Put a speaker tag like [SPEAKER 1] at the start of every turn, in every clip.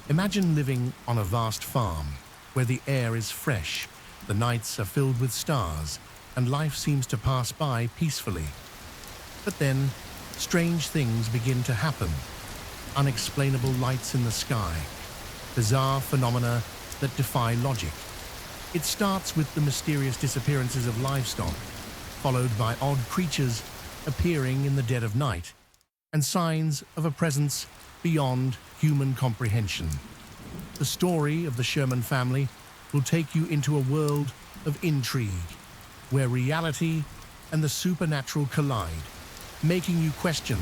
[SPEAKER 1] Imagine living on a vast farm where the air is fresh, the nights are filled with stars, and life seems to pass by peacefully. But then, strange things begin to happen. Unexplainable lights in the sky, bizarre phenomena that defy logic. It starts with the mysterious disappearances of livestock, followed by odd creatures appearing in the dead of night, and signs of a presence beyond human comprehension. The story of the Sherman family will take you into a world of intrigue, where reality and the supernatural collide, making you question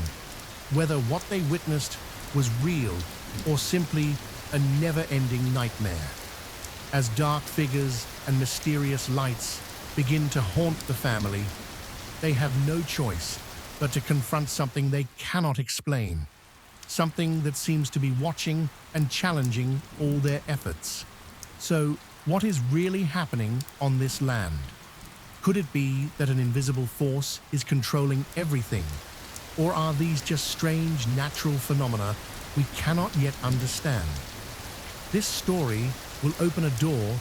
[SPEAKER 1] whether what they witnessed was real or simply a never-ending nightmare. As dark figures and mysterious lights begin to haunt the family, they have no choice but to confront something they cannot explain, something that seems to be watching and challenging all their efforts. So, what is really happening on this land? Could it be that an invisible force is controlling everything? Or are these just strange natural phenomena we cannot yet understand? This story will open a door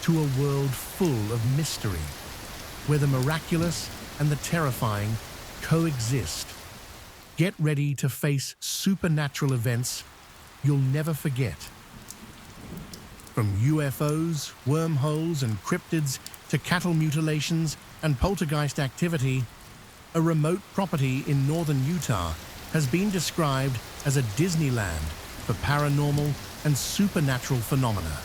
[SPEAKER 1] to a world full of mystery, where the miraculous and the terrifying coexist. Get ready to face supernatural events you'll never forget. From UFOs, wormholes and cryptids to cattle mutilations and poltergeist activity, a remote property in northern Utah has been described as a Disneyland for paranormal and supernatural phenomena.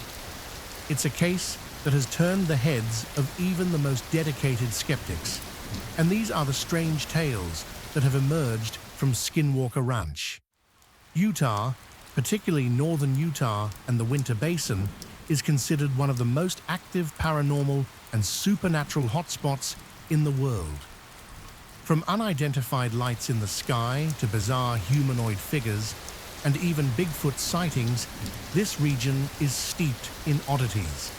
[SPEAKER 1] It's a case that has turned the heads of even the most dedicated skeptics. And these are the strange tales that have emerged from Skinwalker Ranch. Utah, particularly northern Utah and the Winter Basin, is considered one of the most active paranormal and supernatural hotspots in the world. From unidentified lights in the sky to bizarre humanoid figures and even Bigfoot sightings, this region is steeped in oddities.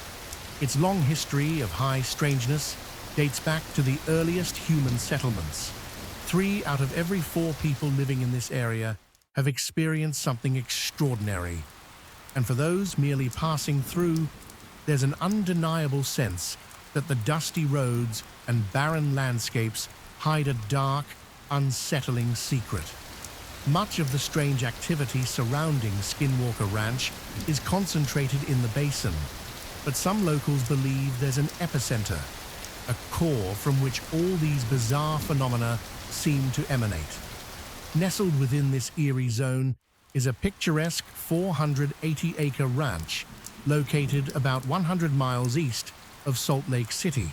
[SPEAKER 1] Its long history of high strangeness dates back to the earliest human settlements. 3 out of every 4 people living in this area have experienced something extraordinary. And for those merely passing through, there's an undeniable sense that the dusty roads and barren landscapes hide a dark, unsettling secret. Much of the strange activity surrounding Skinwalker Ranch is concentrated in the basin, but some locals believe there's an epicenter, a core from which all these bizarre phenomena seem to emanate. Nestled within this eerie zone is a picturesque 480-acre ranch located about 100 miles east of Salt Lake City.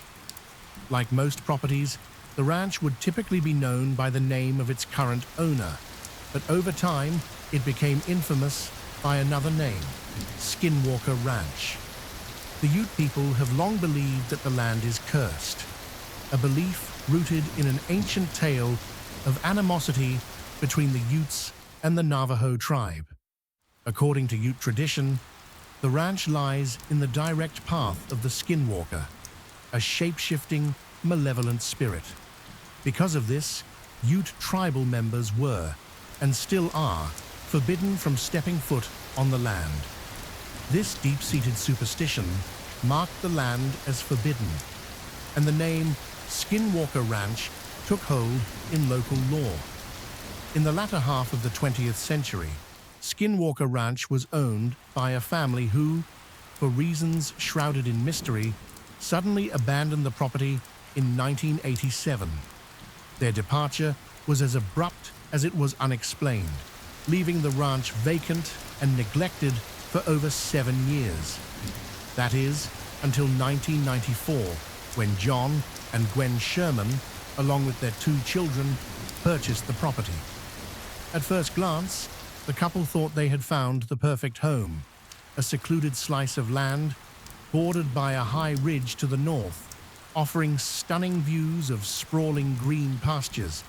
[SPEAKER 1] Like most properties, the ranch would typically be known by the name of its current owner, but over time it became infamous by another name, Skinwalker Ranch. The Ute people have long believed that the land is cursed, a belief rooted in an ancient tale of animosity between the Utes and the Navajo tribe. According to Ute tradition, the ranch lies in the direct path of the Skinwalker, a shape-shifting, malevolent spirit. Because of this, Ute tribal members were, and still are, forbidden from stepping foot on the land. This deep-seated superstition marked the land as forbidden, and the name Skinwalker Ranch took hold in local law. In the latter half of the 20th century, Skinwalker Ranch was owned by a family who, for reasons shrouded in mystery, suddenly abandoned the property in 1987. Their departure was as abrupt as it was unexplained, leaving the ranch vacant and neglected for over 7 years. That is, until 1994, when John and Gwen Sherman, along with their 2 children, purchased the property. At first glance, the couple thought they had found the perfect home, a secluded slice of land bordered by a high ridge to the north, offering stunning views of sprawling green pastures,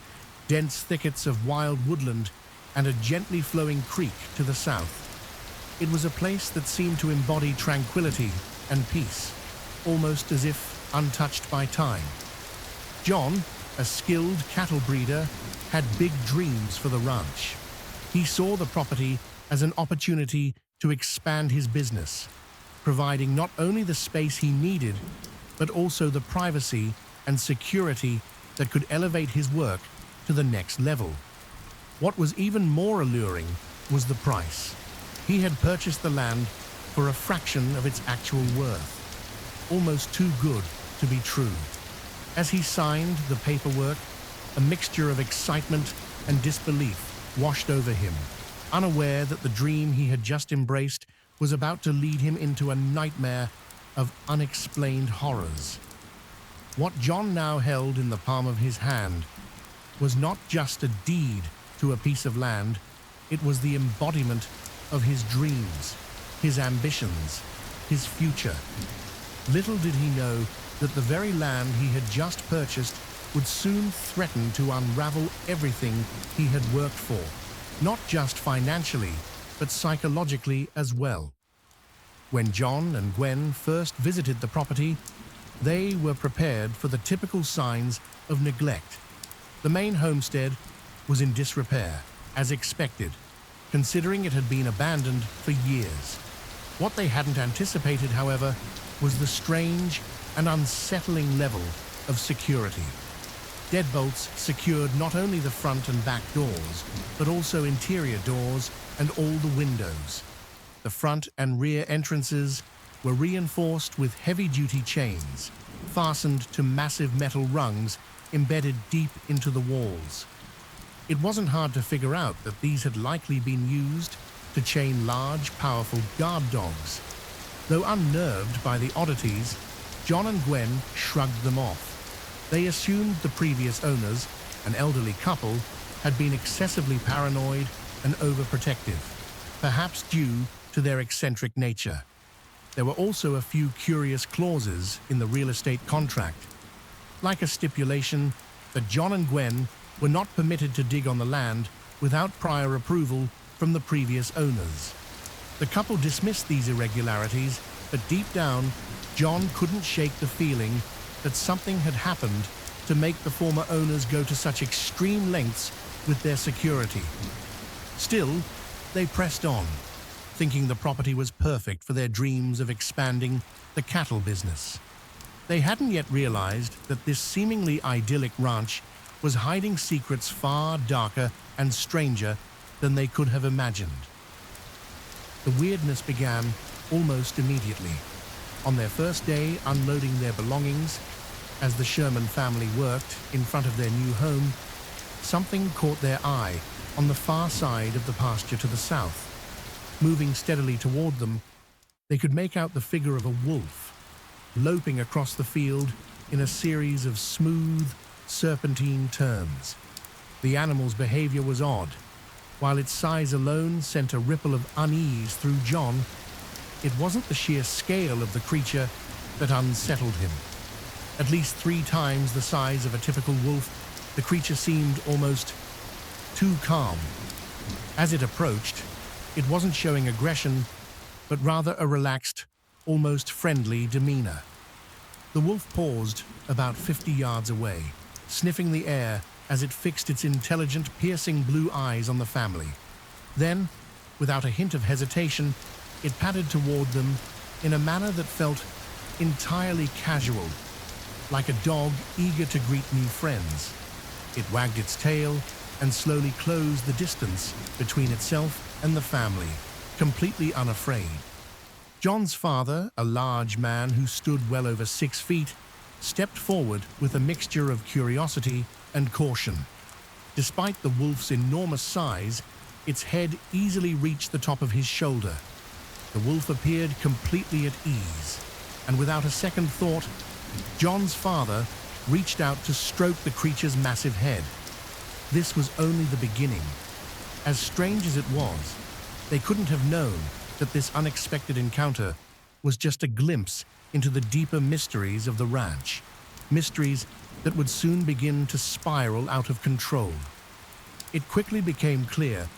[SPEAKER 1] dense thickets of wild woodland, and a gently flowing creek to the south. It was a place that seemed to embody tranquility and peace, almost as if untouched by time. John, a skilled cattle breeder, had big dreams for the ranch. He saw the property as an opportunity to expand his business, providing not only the space he needed, but also the privacy and security that could elevate his work to the next level. What was even more alluring was the price. He had purchased the land for a fraction of its actual worth, almost too good to be true. As he signed the paperwork, a mixture of excitement and disbelief washed over him, unaware that the dream he had just embraced was about to lead him into a nightmare of unexplained horrors. What John now held in the palm of his hand was not just a deed to a piece of land, it was the embodiment of his dreams, his ambitions, his future. Little did he know that the very land he had just purchased would soon threaten to unravel everything he had worked for, not just financially, but psychologically as well. When John and Gwen first visited the property, they were prepared for the typical signs of neglect. The main homestead was in disrepair, as expected, considering it had been abandoned for years. What they hadn't anticipated, however, was the strange and unsettling level of security. Deadbolts secured not only the front and back doors, but also interior doors and all the windows. The front and rear entrances were reinforced with heavy-duty chains, fastened to massive metal rungs embedded deep into the walls. It wasn't hard to figure out that these had likely been used to chain large, powerful guard dogs. Though unnerved by the oddities, John and Gwen shrugged them off. They assumed the previous owners, an elderly couple, had been excessively paranoid and overprotective, perhaps due to their eccentric nature. There were also a few curious clauses in the real estate contract, like a stipulation that John and Gwen were not permitted to dig on the land without prior approval from the previous owners. The couple dismissed these irregularities, but deep down, John couldn't shake the feeling that something had happened to make the former owners go to such extreme lengths with their security. Still, they pressed on, thinking the property was perfect for their dreams of expanding the cattle business. They hadn't yet realized that this seemingly idyllic ranch was hiding secrets far darker and stranger than they could have imagined. The weirdness began almost immediately. On their first day unloading their belongings, as the Sherman family worked in front of their new home, something caught their eye on the far side of the pasture to the south. Moving steadily toward them, they could make out the figure of a wolf, loping across the field in a series of smooth, serpentine turns. The animal's behavior was odd. While its size alone sent a ripple of unease through John, it wasn't the sheer scale of the creature that unsettled him. At least 3 times the size of a typical wolf, the creature seemed almost too calm. As it approached, it wasn't showing aggression, but rather a relaxed, almost friendly demeanor. The wolf paused about 50 yards away, sniffing the air as it fixed its intelligent, piercing blue eyes on the family. Then, without a hint of hesitation, it padded toward them in a manner that felt entirely casual, like a dog eager to greet new friends. It wagged its tail and slowly closed the distance between itself and the family, completely unafraid. John's father, a large man who stood well over 6 feet, stepped forward with a mixture of curiosity and caution. Despite the wolf's enormous size, its head easily reached the top of his shoulder. The wolf appeared completely at ease, and without a second thought, John's father reached out to stroke the creature's massive head. This was only the beginning. As strange as it was, they couldn't have known that this unexpected encounter was just a glimpse into the deeper mysteries of the ranch, mysteries that would soon begin to spiral out of control. It quickly became clear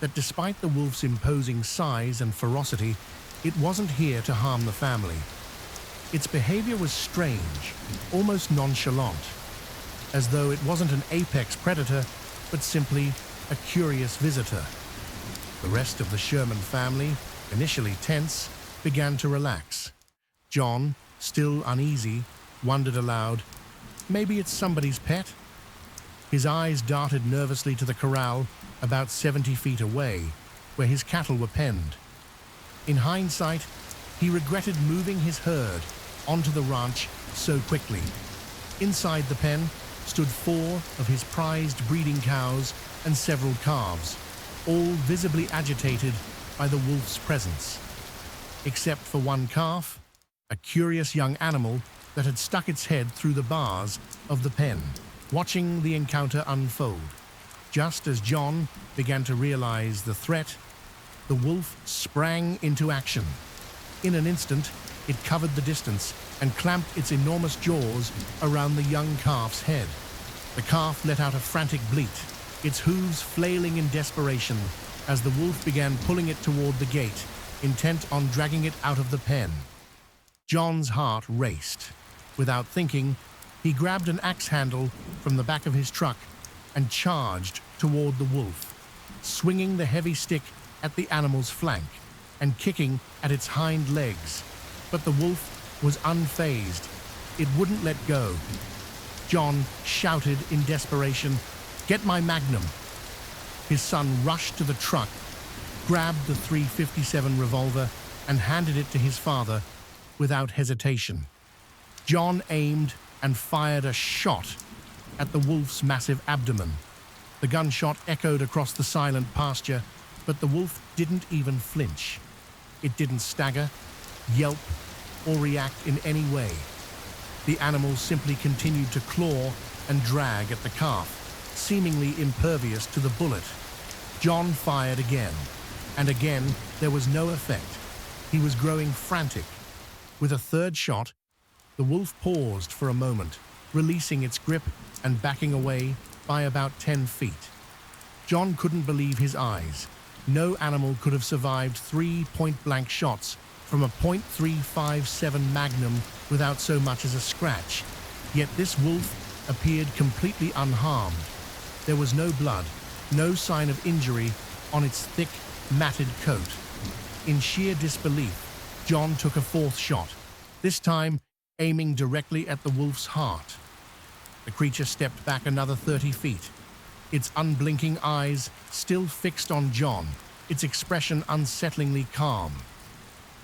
[SPEAKER 1] that despite the wolf's imposing size and ferocity, it wasn't here to harm the family. Its behavior was strange, almost nonchalant, as though it wasn't an apex predator, but simply a curious visitor. The rest of the Sherman family, initially tense, began to relax. John, still uneasy, wondered aloud, maybe it's somebody's pet? His eyes darted nervously to the corral about 70 feet away, where his cattle were penned. In hindsight, he regretted moving his herd onto the ranch so quickly. Inside the pen stood 4 of his prized breeding cows and several calves, all visibly agitated by the wolf's presence. Except for one calf, a curious young animal that had stuck its head through the bars of the pen, watching the encounter unfold. Just as John began to realize the threat, the wolf sprang into action. In an instant, it covered the distance and clamped its enormous jaws around the young calf's head. The calf let out a frantic bleat, its hooves flailing in desperation as the wolf began pulling it toward the gate, intent on dragging it out of the pen. John's heart raced. Without thinking, he grabbed an axe handle from the back of his truck and charged toward the wolf, swinging the heavy stick at the animal's flank and kicking at its hind legs. But the wolf was unfazed. It wouldn't let go. John shouted in desperation, "Get my Magnum!" His son rushed to the truck, grabbed the .357 revolver, and handed it to his father without hesitation. John aimed and fired a shot at the wolf's massive abdomen. The gunshot echoed across the silent pasture, but the wolf didn't even flinch. It didn't stagger, yelp, or react in any way. The animal simply continued to claw and drag at the calf, seemingly impervious to the bullet. John fired again, and again there was no effect. He was growing frantic. With a third shot, the wolf paused for a moment, releasing its grip and backing away by about 10 feet. John couldn't believe his eyes. No animal could have survived 3 point-blank shots from a .357 Magnum without so much as a scratch. Yet this wolf appeared completely unharmed. There was no blood, no sign of injury on its thick, matted coat. In sheer disbelief, John took a 4th shot, this time aiming directly at the wolf's heart. The creature stepped back another 30 feet, its unblinking eyes still fixed on John, its expression unsettlingly calm.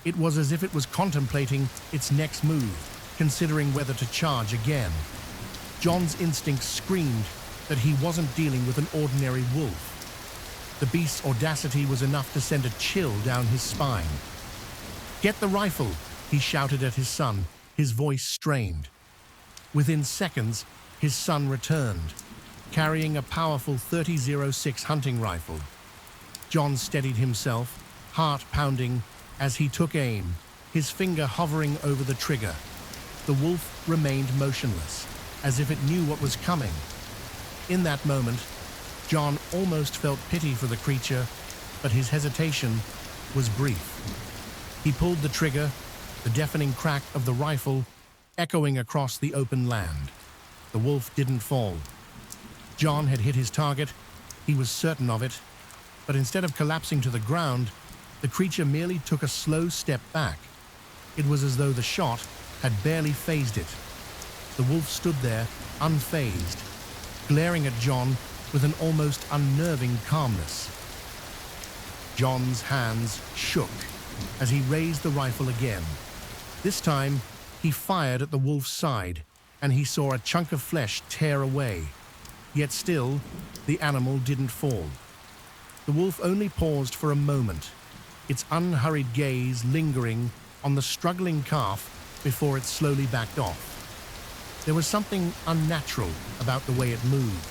[SPEAKER 1] It was as if it was contemplating its next move, considering whether to charge again. John's instincts screamed that he wasn't dealing with an ordinary wolf. The beast's audacity was enough to send a chill down his spine. "Get the rifle!" he shouted at his son, his voice strained. Within seconds, his son returned, carrying a powerful .30-06 hunting rifle. John steadied himself, heart pounding, as he took aim, his finger hovering over the trigger. The wolf remained motionless, as if it knew what was coming. In that moment, John almost felt pity for the creature, but his hesitation was brief. He pulled the trigger, the deafening crack of the rifle echoing across the open land. The wolf didn't fall. John had hit his target, he was certain of it, but instead of collapsing to the ground, the creature merely took a slow step back. It was as though the shot had barely fazed it. The wolf stood there, unfazed, glaring at John with an almost unnerving calmness. John's hands shook as he raised the rifle again. This time, he fired at the wolf's side, and he saw a chunk of flesh tear away. Yet still, the animal didn't fall. The wolf only paused for a moment, its unhurried gaze lingering on the struggling calf before it slowly backed off. There was something unnatural about the way it moved,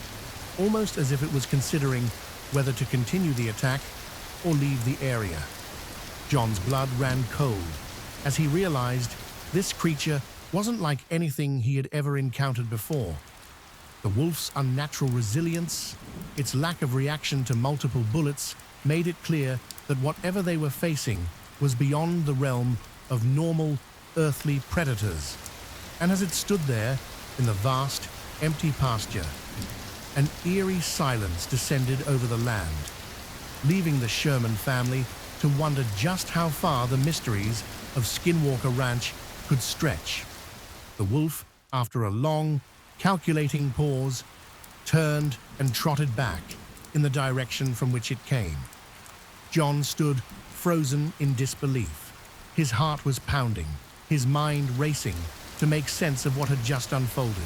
[SPEAKER 1] almost as if it was considering whether to continue the attack or leave the area. John's blood ran cold as he realized this creature wasn't like anything he had ever encountered before. The wolf's unnatural resilience, its lack of reaction to multiple bullets, made it clear that whatever they were facing was beyond the realm of normal, earthly predators. And as it stood there in the vast, empty pasture, an eerie silence descended over the land, leaving the Sherman family to wonder just how far the mysteries of Skinwalker Ranch could stretch. The wolf, after a long, calculating pause, turned and trotted back in the direction from which it came. John stood frozen in disbelief. His heart was pounding, his mind racing to make sense of what had just unfolded.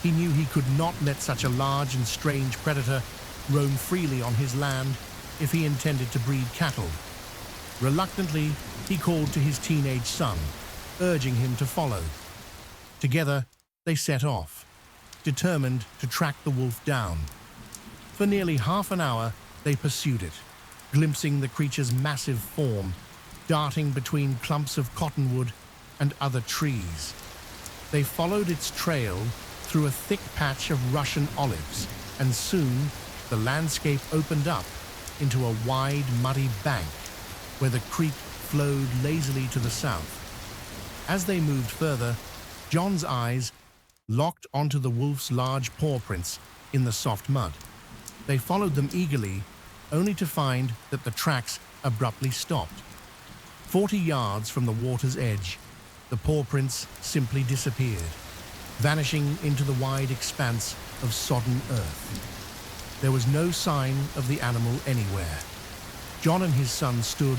[SPEAKER 1] He knew he could not let such a large and strange predator roam freely on his land if he intended to breed cattle. Reluctantly, he called to his teenage son, urging him to follow. Together, they set off, determined to track the wolf down. For nearly half an hour, they pursued it, glimpsing the creature's massive form, darting between clumps of cottonwood and other trees. They followed its trail through a thick patch of Russian olives, and soon the landscape opened up into a wide, muddy bank where the creek flowed lazily to the south. As they moved further, John's eyes locked onto the wolf's large paw prints in the soft mud. They followed them eagerly, only to find that the tracks abruptly stopped. 40 yards from the water's edge, the paw prints simply disappeared, vanishing into the wide expanse of sodden earth. There was no sign of the animal anywhere. John and his son stood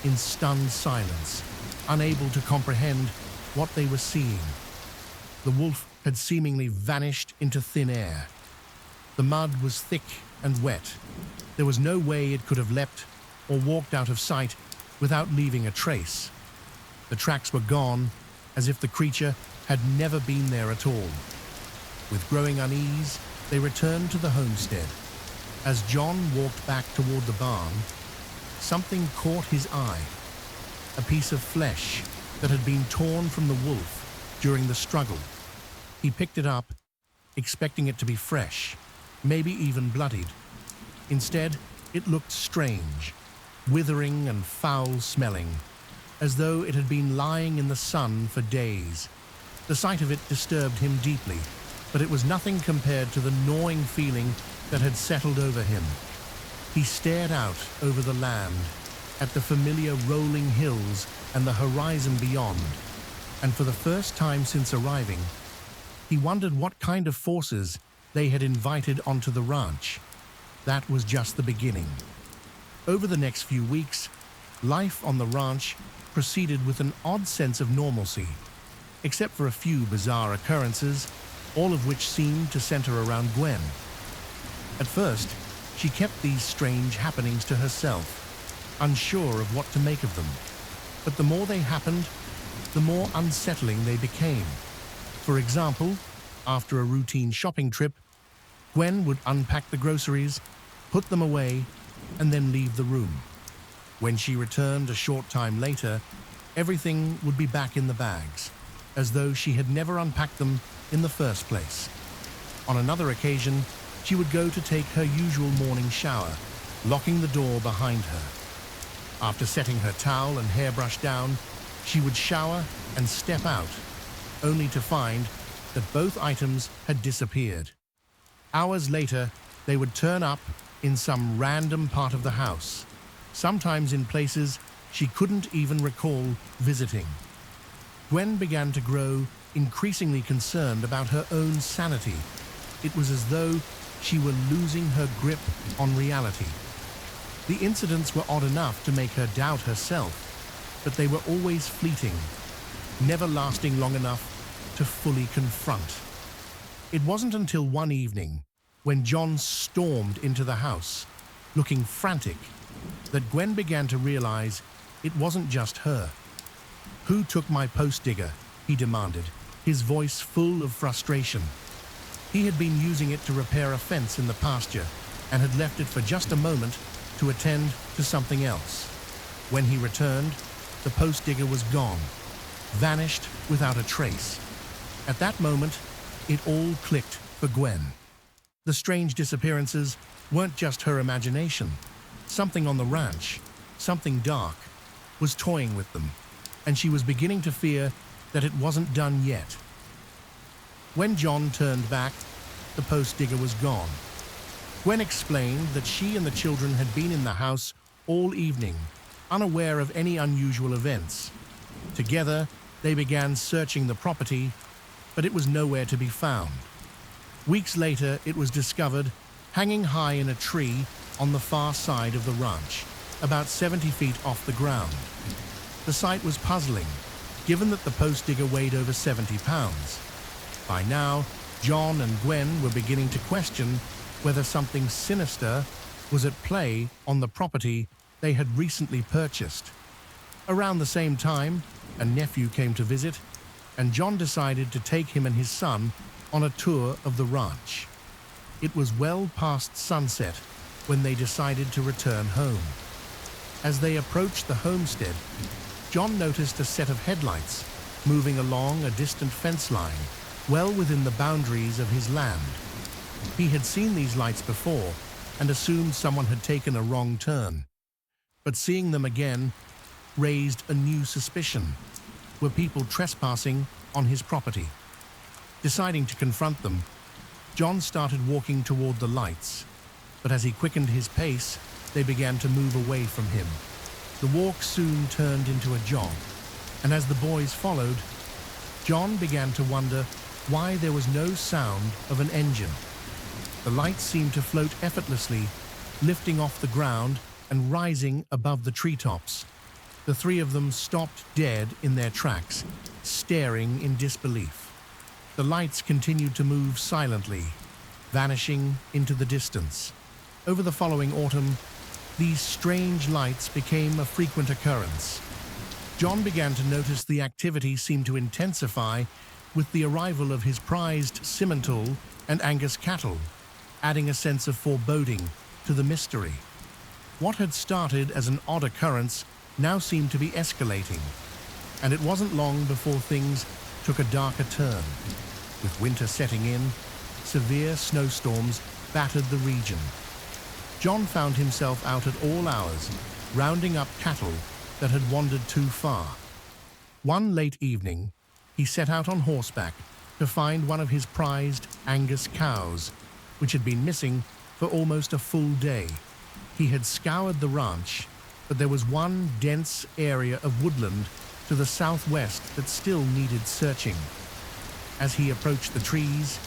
[SPEAKER 1] in stunned silence, unable to comprehend what they were seeing. The wolf had seemingly vanished into thin air. The mud was thick and wet. There was no way it could have leapt or walked out of sight without leaving a trace. The tracks were gone, as if the creature had never been there at all. With growing unease, they returned to the homestead. As John walked back toward the barn, something caught his eye. A piece of flesh that had been torn from the wolf during the struggle. He picked it up, expecting it to be fresh, maybe even bloodied. Instead, it looked strange, withering and foul-smelling, as though it had been lying in the sun for days. The sight of it disturbed him deeply, but it was nothing compared to the gnawing feeling that had settled over him. He stared out over the land, at the familiar rolling hills and the horizon beyond, and for the first time since arriving, he wondered what kind of forces they had invited onto the ranch. That was just the beginning. Over the next few weeks, life on the ranch proceeded with an odd sense of normalcy, except for a few bizarre occurrences, all of which seemed to center around Gwen. At first, she kept these strange happenings to herself, unsure of what to make of them. But the more they happened, the more unsettling they became. For example, after a routine shopping trip, Gwen would unpack the groceries, put them away, and then leave the room. When she returned a short time later, everything would be back in the bags, as though she had never unpacked them in the first place. On another occasion, she would go to take her usual morning shower, locking the door behind her. After setting her towel and hairbrush down, she would shower and step out, only to find that both items had disappeared. Hours later, they would turn up in some random part of the house, sometimes in places she couldn't even recall visiting. Gwen began to grow increasingly concerned about her own sanity. It was as though she were losing her grip on reality. The incidents were odd enough to make her doubt herself, but they were always fleeting, never lasting long enough to fully confront. It wasn't until one evening, when John stormed into the house, looking frantic, that Gwen began to realize it wasn't just her. "Who took my post digger?" he demanded, his voice full of frustration. He had been using it to repair a fence in the pasture and had left it for just a moment to attend to something else. When he returned, the post digger was gone, vanished without a trace. At that moment, it all clicked for Gwen. The strange disappearances weren't just her imagination. Something on the ranch, something dark, was toying with them, and she was beginning to fear that it wasn't done yet. When John turned back, the post digger was gone. Gwen explained that she and the children had been in the house all evening, unaware of any unusual events. Together, they began searching the property, but it was nowhere to be found. Weeks later, it was discovered hanging high in a tree on the far side of the ranch, about 70 feet off the ground. The sight was puzzling, given that the post digger weighed over 70 pounds. By now, John and Gwen were beginning to question whether something sinister was at play on the property they had recently purchased. Around the same time, a nephew came to visit, and John decided to take him and his son on a tour of the ranch. It was well past sunset when they decided to return home. As they approached the homestead, John noticed a set of headlights moving along a distant fence line, well within the boundaries of his land. He had seen these lights before and assumed someone had taken a wrong turn. But seeing them again raised a new suspicion. Were people trespassing on his property? Deciding to confront them, John started walking toward the lights, but as he quickened his pace, they began to move away from him. The walk soon turned into a jog, and as the boys followed, John began to wonder why there was no sound of an engine. The lights seemed to float effortlessly, lifting off the ground and rising above the treetops. The three of them stopped dead in their tracks, staring in disbelief. The lights continued to move silently, vanishing into the distance. Over the following autumn, these strange lights became a frequent occurrence. John began to notice the activity seemed to intensify with the arrival of his prized Simmental and Angus cattle, adding a sense of foreboding to the mystery. What had started as an odd occurrence now seemed to be escalating, and it wasn't long before things took a darker turn. With winter setting in, severe snowstorms battered the region. John found himself out at all hours, rounding up cattle that had wandered too far. One late evening, he set out on horseback to find one of his prized Angus cows, which had been missing for almost a full day. He had scoured the ranch, but there was one dense area of woodland to the southwest that still needed searching. As he approached the trees,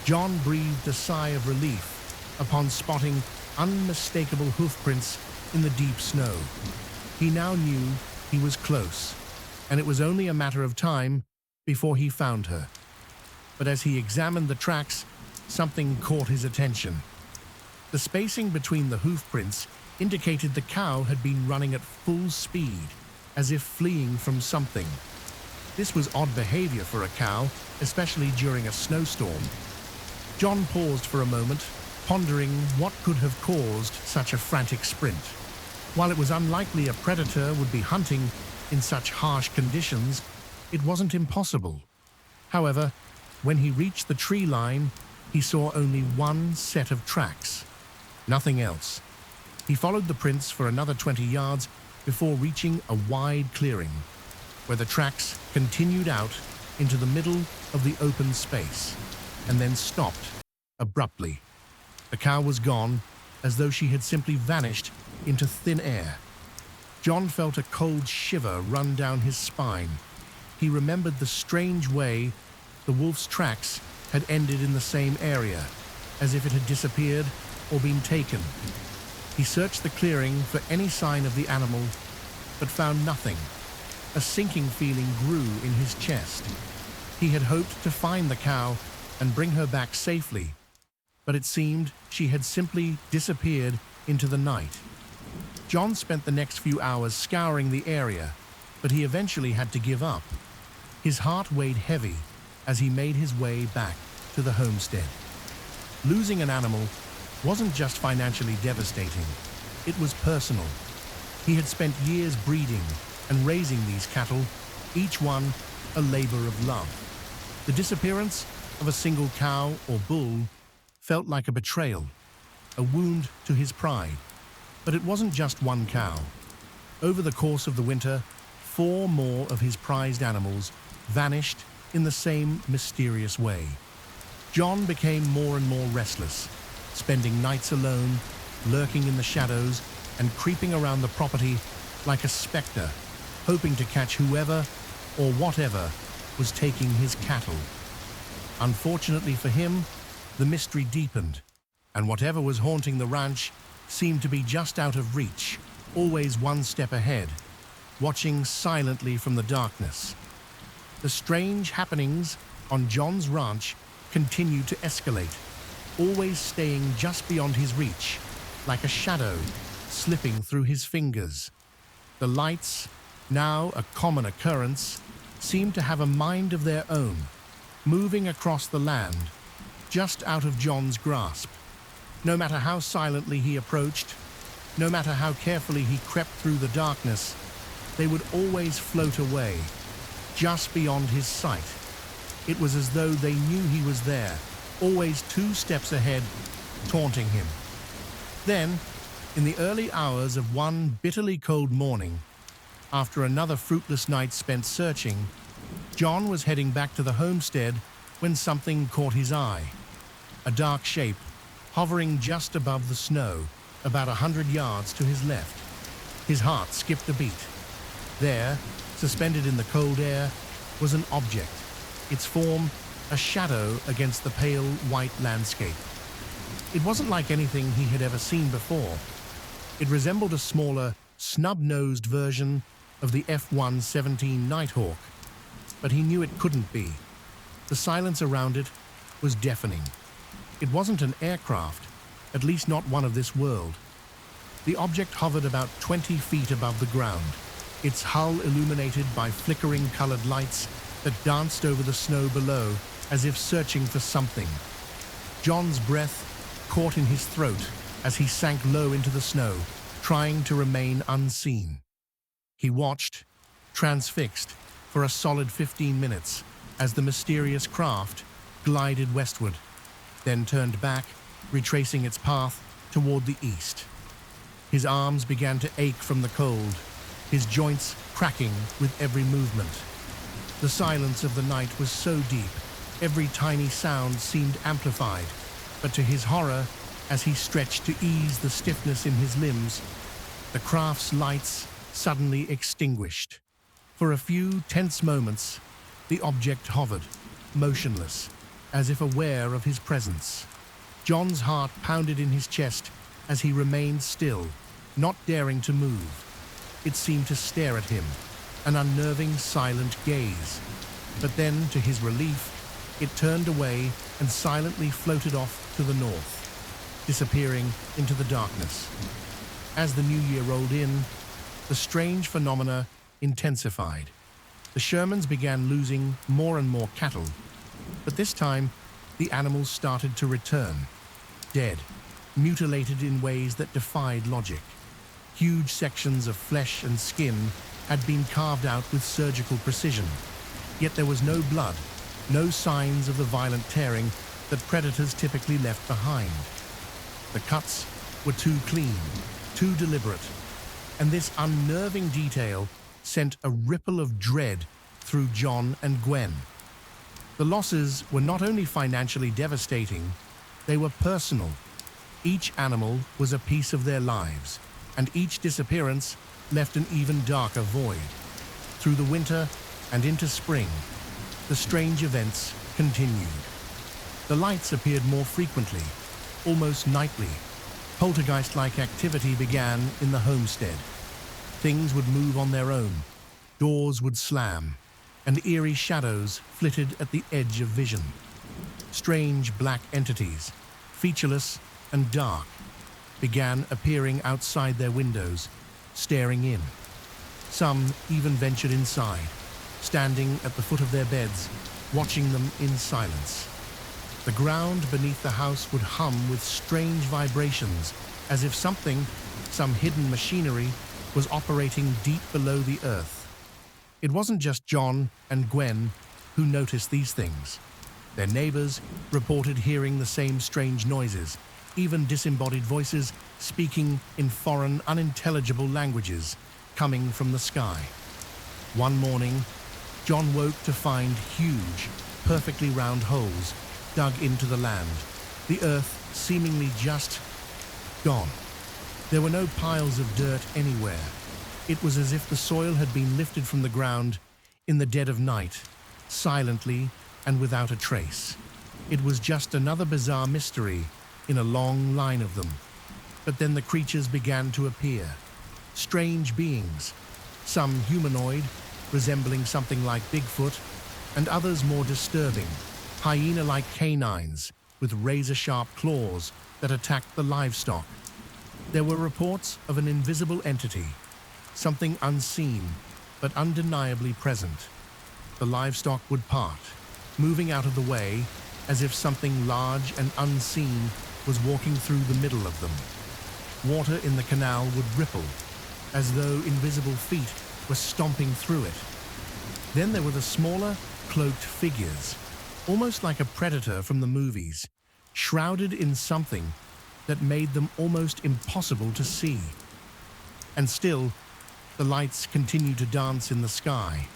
[SPEAKER 1] John breathed a sigh of relief upon spotting unmistakable hoofprints in the deep snow. He now knew he was close, and it was only a matter of time before he found her. But as he examined the tracks, something caught his attention. The spacing between the hoofprints indicated the cow had been running at full speed, as if fleeing from something. This was odd behavior for a cow, especially during a snowstorm. John paused for a moment, pondering what could have caused such a frantic sprint. While it was unlikely a predator would be hunting in such harsh conditions, it wasn't impossible. However, when he reached the tree line, he saw only one set of tracks. Nothing else. He followed the prints for another 20 yards before reaching a wide clearing, where the tracks continued out into the middle of the open space, and then stopped abruptly. The cow was gone, as though she had simply vanished into thin air. John felt a cold shiver run down his spine. He remembered the strange way the wolf's tracks had ended in the same area, as if it had disappeared or been taken. He searched the clearing for any sign of the animal, but found nothing. A sinking feeling grew in his chest. He had hoped to find the cow and bring her back safely, but it seemed she had simply disappeared into the night. John spent the next few hours scouring the area, but he eventually had to give up. His heart weighed heavy as he made his way back to the homestead. Losing an animal wasn't just financially devastating, it was personal. He had spent years breeding and raising these cattle, each one a labor of love. The disappearance of a single cow or bull felt like a betrayal, a wound to his pride. But it wasn't just one cow. Over the course of the winter, 4 more of his prized animals vanished in the same mysterious way. John became more and more restless, spending nights alone, lurking in the shadows, and creeping around the property like a specter, hoping to catch whoever or whatever was taking his cattle. Unfortunately for him, the mystery deepened, and whatever was haunting the ranch seemed to be just out of reach, always one step ahead, watching silently from the darkness. The strange happenings on John's ranch continued to escalate, always staying just beyond his reach, like a shadow slipping through his fingers. The lights, now a common occurrence, seemed to have a mind of their own, moving across the land, just out of John's grasp. No matter how silently he approached, no matter how carefully he crept through the darkness, they would always float away, just beyond his sight. It was as though they knew he was there, always 2 steps ahead, taunting him. Then, in the early hours of one bitterly cold morning, after another fruitless night spent searching, John was heading back to the homestead when something caught his eye. A dark shape, hovering just above the snow, about 100 yards to his left. His heart skipped a beat. There, suspended in the cold air, was an object, its form a shadow against the pale white landscape. It wasn't like anything he had ever seen before. It resembled a smaller, snub-nosed version of the F-117 Nighthawk, but he knew it couldn't be. The silence around it was deafening. It wasn't an aircraft, at least not one of this world. The object hovered about 20 feet above the ground, its hull illuminated by flickering colored lights that danced over the snow below as if searching for something. John's breath caught in his throat as he sank low into the snow, trying to remain unseen. He watched, transfixed, for a solid 15 minutes as the mysterious craft glided westward, then turned back, retracing its path toward the east. His arms began to ache from the cold, his joints cracking with every movement. The silence of the night was so deep, every tiny sound seemed amplified, but to his horror, as he stretched to ease the stiffness in his limbs, the craft's lights suddenly extinguished. For a few tense moments, the object hovered, motionless, as if aware of his presence. John's heart pounded in his chest as he remained still, not daring to move. It seemed to stare at him, an unnerving, silent gaze. But then, to his relief, it turned away and silently floated off to the north, disappearing into the darkness. As the new year rolled in, the strange phenomena intensified. The Shermans began losing more and more cattle, but this time the animals started to return, dead, mutilated in ways that defied logic. Huge sections of flesh and skin had been carved out with surgical precision, yet there was no blood, no signs of the violent tearing that predators typically left behind. The cuts were too clean, too deliberate, and this unnerving detail sent a ripple of dread through John and Gwen. The losses were not only financially devastating, they were personal. Each animal was a piece of their lives, and each disappearance left an even darker void. Through the winter and into spring, the strange events continued. The lights appeared more frequently, almost nightly. Poltergeist-like activity began in the homestead. Things would move on their own, doors would slam, and eerie shadows flitted at the edge of vision. Strange black entities, featureless and dark, began appearing outside their windows, staring in. Some even ventured inside, standing at the foot of their beds, watching them in silence. The ground beneath the house would hum with strange vibrations, as if some hidden machinery, was operating deep below the earth. It wasn't just John and Gwen who noticed these things. Their neighbors reported hearing the same strange noises, even disembodied voices speaking in foreign, unintelligible languages coming from the sky. One morning, John woke to find huge, perfectly round holes dug into the land, the earth seemingly just gone. There were no piles of dirt anywhere, It was as if the soil had been lifted from the ground in the dead of night, silently and without a trace. It was just another bizarre mystery in a long line of them. But then the creatures began to appear. Strange beings, some humanoid, resembling something like Bigfoot, and others more disturbing, hyena-like canines with razor-sharp claws that attacked the livestock. There were reports of an invisible entity, something unseen but undeniably present. The livestock would part, moving out of the way as if something large and unseen was walking through the middle of them. Water in the canal would ripple, as though invisible feet were stomping through it. Then there were the smaller, cloaked figures, almost like a predator from the movies, shrouded in something that made them almost impossible to see. And still, the lights continued to dance in the sky,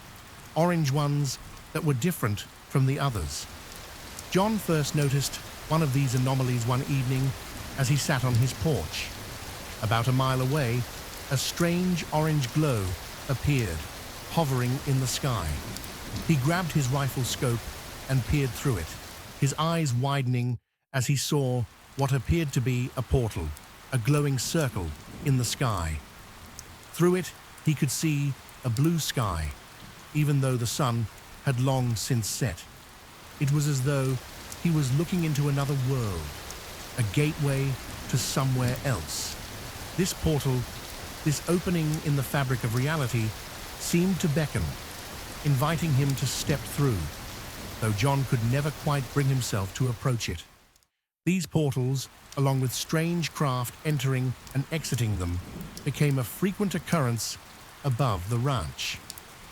[SPEAKER 1] orange ones that were different from the others. John first noticed one of these anomalies one evening as he sat on his porch. About a mile away, a strange orange glow appeared, hovering in the sky. He grabbed his rifle scope and peered through it, his eyes widening as he saw what appeared to be a portal, a glowing circle in the sky. Through it, he could see a blue sky, even though the sun had long since set. It was as though he was looking into another world, a gateway to somewhere else. This portal, this opening in the fabric of reality, seemed to beckon, inviting him to step through, though John could never quite bring himself to approach it. These portals, along with strange craft entering and exiting them, became a frequent occurrence above the ranch.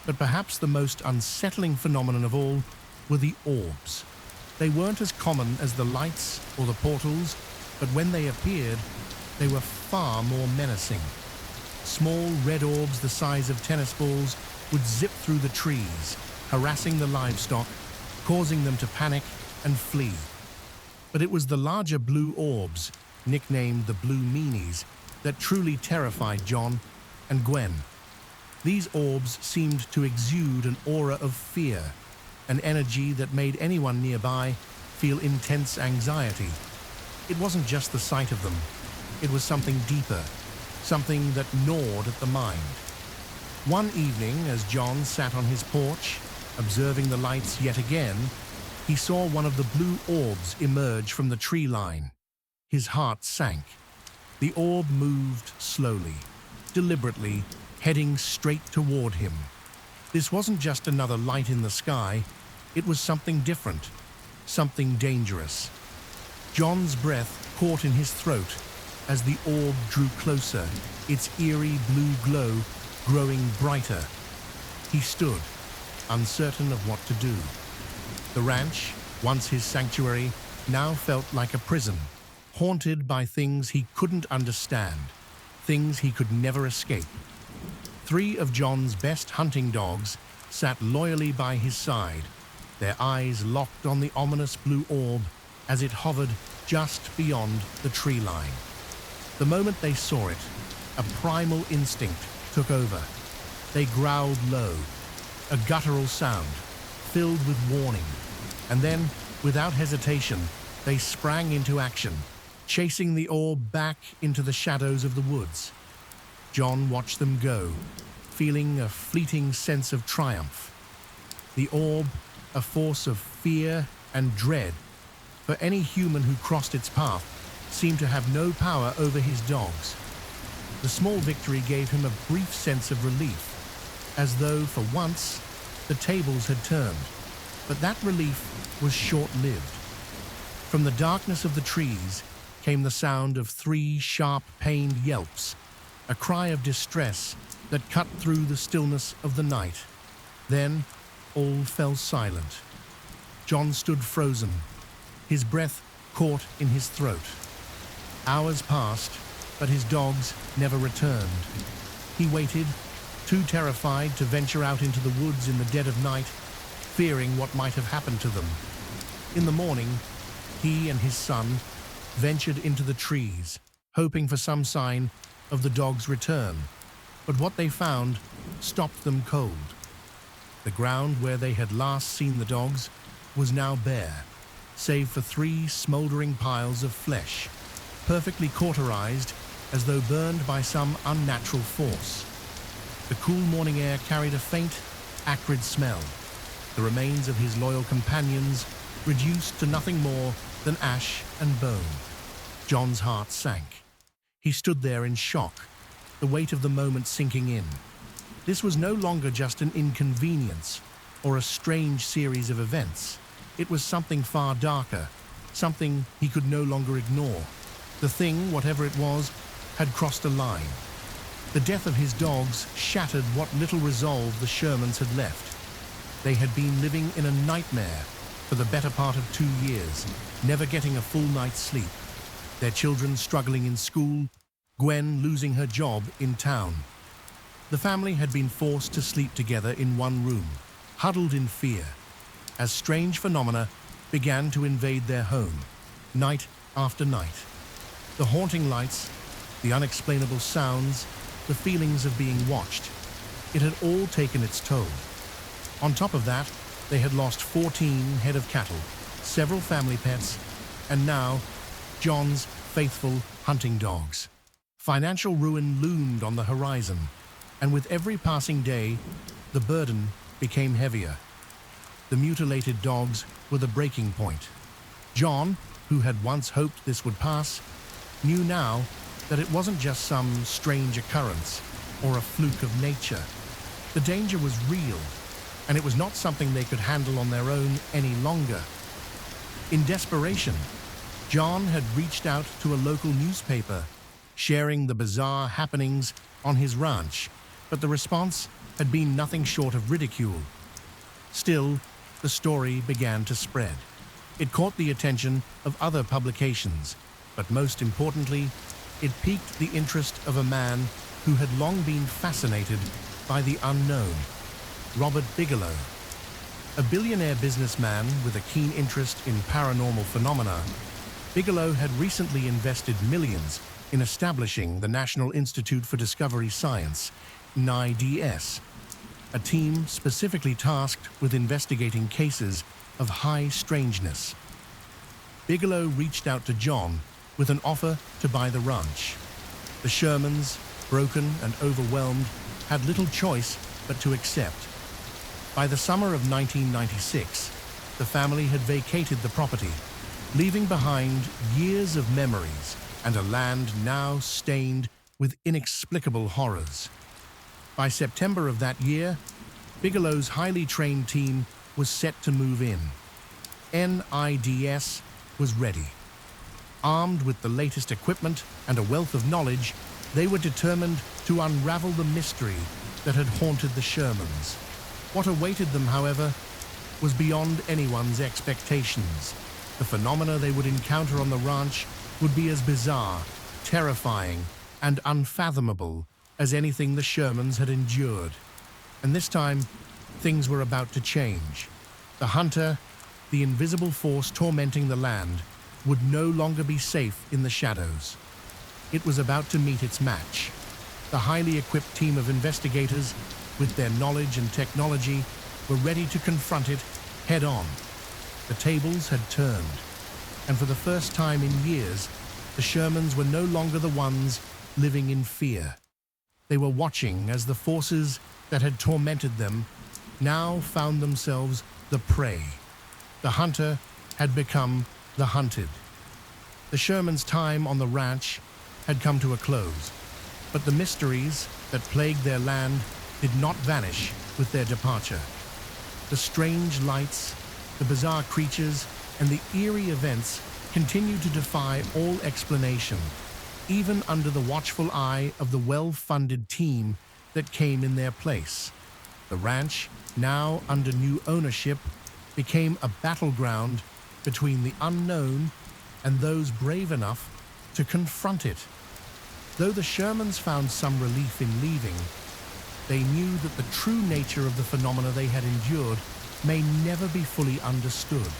[SPEAKER 1] But perhaps the most unsettling phenomenon of all were the orbs. They weren't as common as the lights or the portals, but when they appeared, they were far more menacing. Small red orbs the size of tennis balls would zip through the trees, harassing the livestock, causing them to panic and flee. But it was the larger blue orbs, nicknamed the Blue Meanies, that truly terrified John and Gwen. These orbs seemed to exude an aura of fear, an energy that made anyone nearby feel intense anxiety. It wasn't just the sight of them. It was something deeper, something that gnawed at the mind. One evening, as John sat on his porch, observing the lights yet again, he saw one of the blue orbs emerge from the tree line. His heart sank. The orb moved slowly, deliberately, heading straight toward him. This wasn't just another light in the sky, it was something different, something dangerous. John's breath caught in his throat as the orb drew closer, its eerie blue glow growing brighter. He stood, uncertain of what to do. The ranch, once his sanctuary, now felt like a prison, haunted by things he couldn't understand, things he could never escape. 3 of John's best hunting dogs sat loyally by his side, their eyes locked on the ominous blue orb as it hovered just beyond the tree line. The moment they saw it, a primal instinct took over. They growled low, a guttural sound, filled with warning. And then, without hesitation, they sprang into action, chasing the orb back into the shadows of the woods. John watched them go, feeling a fleeting sense of triumph. The orb, a force of fear and dread, for any human who crossed its path, seemed to have no power over his dogs. The small victory gave him a brief sense of relief, as though, for once, the tables had turned. But that relief was short-lived. From the darkness of the trees came the sound of 3 sharp, pained yelps, a cry of distress that cut through the stillness of the night. Then, all fell silent. John stood frozen, his breath caught in his throat. Hours passed, but his dogs never returned. He waited, too terrified to venture out into the woods in the dead of night, fearing what might have happened to them. In the morning, he and his son ventured into the trees, hoping for some sign of the dog's return. But what they found stopped them cold. The ground where they had last seen the dogs was now bare, save for 3 smoldering piles of flesh, perfectly cauterized as though burned by some unnatural force. The cool morning air carried a faint, acrid smell, the remains of his loyal companions reduced to nothing more than ash and bone. John's heart sank. He stood there in shock, the weight of the moment sinking in. This was no longer just an inconvenience or a strange series of events. It was something far darker, something he could no longer ignore. The thing, whatever it was, had crossed a line. The death of his dogs shattered what little resolve the Shermans had left. They had been living in a nightmare for the better part of 2 years, never getting a full night's sleep. Their children struggling in school, Gwen losing her job in town. The family had been forced to sleep together in one room, huddled in fear, as strange phenomena began to invade their home, night after night. The haunting lights, the unexplainable sounds, the feelings of being watched. It had all taken its toll. On top of that, they had lost 14 head of cattle, several family pets, and now John's faithful hunting dogs. Financial ruin loomed on the horizon, and with every passing day, the burden became heavier. The mutilated dogs were the breaking point. John, who had once hoped this would pass, knew now that it wasn't just some strange occurrence or a fluke of nature. The danger was real, and it was not something they could handle on their own any longer. In desperation, John had reached out to a local newspaper, sharing the bizarre happenings on his ranch, but the response had been nothing short of ridicule. Still, the story began to spread. It caught the attention of other publications, but most importantly, it piqued the interest of a man who had long been fascinated by the unknown, Robert Bigelow. A billionaire businessman with a keen interest in paranormal phenomena, Bigelow had recently invested millions in establishing the National Institute for Discovery Science, NIDS, a team specifically tasked with investigating cases of high strangeness. Bigelow reached out to John with an offer to buy the ranch. The Shermans, broken and overwhelmed, had little choice but to accept. By the summer of 1996, the family had vacated the property, leaving behind years of memories and a land now stained with inexplicable horrors. By September of that year, Bigelow's highly trained team was set to move in. NIDS was ready. Armed with the latest equipment and a wealth of knowledge, they were determined to unravel the mystery that had haunted the Shermans. What awaited them, however, was beyond anyone's expectations. The phenomena they would encounter on the ranch would be as bizarre, terrifying, and unfathomable as anything the Shermans had endured. And this time, things were about to change. The hunter, the invisible force tormenting the land, would no longer be safe in the shadows. It was about to meet its match. The highly equipped team of investigators, with their knowledge and technology, were ready to confront it head-on. The tables had turned, and for the first time in years, the Shermans were no longer the ones living in fear. They were watching as the forces that had tormented them now found themselves the prey. The hunter had become the hunted. The Shermans' time on the ranch had come to a close, but the mysteries that plagued their land did not vanish with their departure. The strange lights, the bizarre creatures, and the eerie events continued to defy all explanation, even under the watchful eye of the well-funded team that came in their place. The ranch, now under new ownership, became a battleground between the unknown and those brave enough to confront it. Though the Shermans found some relief in leaving, they knew that the true nature of the phenomena they had endured may never be fully understood.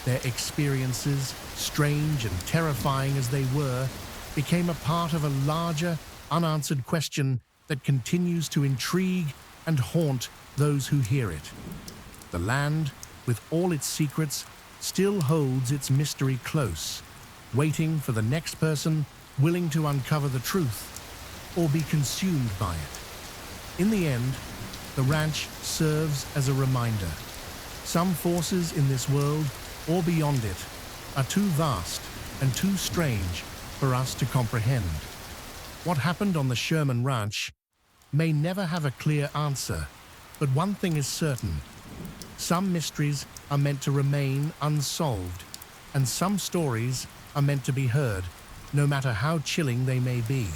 [SPEAKER 1] Their experiences, strange and terrifying as they were, became a part of a larger, unanswered question that continues to intrigue and haunt those who hear it. The land, with all its secrets, still holds its mystery close, waiting for the next person willing to uncover the truth or be consumed by it. In the end, the ranch serves as a reminder. Some forces in this world, or beyond it, are too vast and too strange for us to comprehend. What happened on the Sherman Ranch may never have a clear answer, but one thing is certain. Some mysteries are meant to remain unsolved, and some stories are meant to be heard, no matter how chilling they may be.